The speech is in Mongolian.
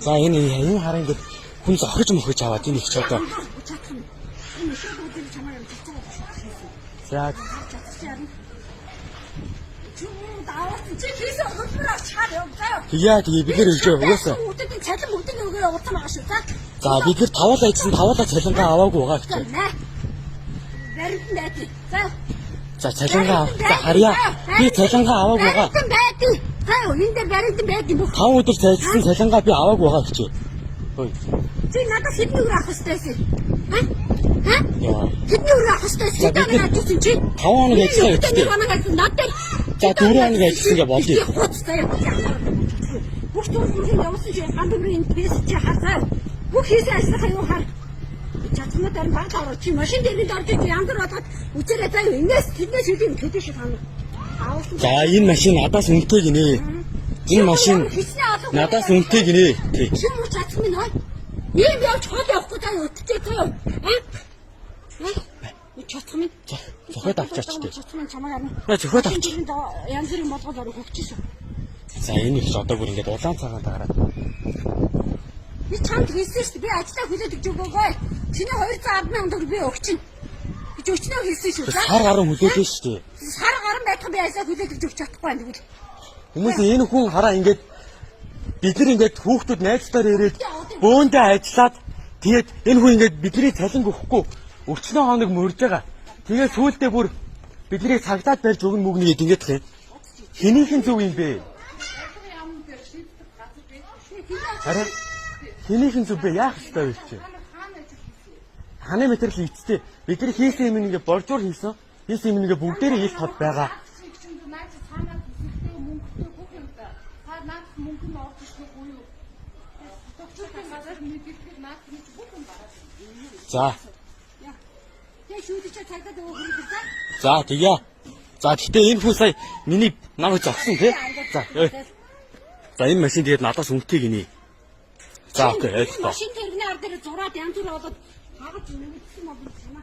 За энэ хараа ингээд хүн зохиж мохиж аваад энэ их ч одоо. За яа тэгээ бид нэр өжөө угаасаа. Цалин бүгдийг өгөө утсан байгаа шүү. За бид нэр тавуулаа ичсэн тавуулаа цалингаа аваагүй байгаа гэж. Баримт найд. За цалингаа харьяа. Би цалингаа аваагүй байгаа. За энэ дээр баримт байд юм. 5 өдөр цайлсан цалингаа би аваагүй байгаа гэж. Ой. Чи надад хэдэн өдөр авах хэрэгтэй вэ? Яа. Хэдэн өдөр авах хэрэгтэй вэ? Хэдэн өдөр ажилласан чи? 5 хоног ажилласан гэдэг. 5 хоног ажилласан надад. За 4 хоног ажилласан гэж бодъё. Бүх зүйлийг явуулсан чи гандгрын пэс чи хасаа. Бүх хийсэн ажлынхаа юу хар. Чатмаа дээр баг ороо чи машин дээр нь орж яндар бодоод үзээрэй заа юу. Инээс тэднээс хэдийн хэдэн шиг хана. За энэ машин надаас үнэтэй гинэ. Энэ машин надаас үнэтэй гинэ. Чи муу чатмаа нөө. Ийм явж хол явахгүй таа өттэй таа. Чатмаа. Зохиод авчаач тээ. Чатмаа чамаа гарна. Зохиод авч. Янз бүрийн бодгол орох хөгжиж. За энэ их ч одоо бүр ингээд улаан цагаан таараад. Би чамд хэлсэн шүү дээ. Би ажлаа хүлээд өгч өгөөгөө. Чиний 210,000 төгрөг би өгчин. гэж өчнөө хэлсэн шүү. Сар гарan хүлээдэж шүү дээ. Сар гарan байтхан би ажлаа хүлээж өгч чадахгүй байна тэгвэл. Хүмүүс энэ хүн хараа ингээд бид нар ингээд хүүхдүүд найзтайгаар ирээд бөөндөө ажиллаад тэгээд энэ хүн ингээд бидний цалин өгөхгүй өчнөө хоног мөрж байгаа. Тэгээд сүүлдээ бүр бидний цагтаад барьж өгнө мөгнө гэдэг ингээд тхэн. Хэнийхэн зөв юм бэ? Хараа хэнийхэн зөв бэ? Яах ёстой вэ чи? Ханы материал эцтэй. Бидний хийсэн юм ингээ боржуур хийсэн. Хийсэн юм ингээ бүгдээрээ ил тод байгаа. За. За тэгье. За гэхдээ энэ хүн сая миний намайг зогсон тий. За. За энэ машин тэгээд надаас үнэтэй гинэ. За окей. Машин тэрний ар дээр зураад янз бүр болоод хагад нэгдсэн юм бол санаа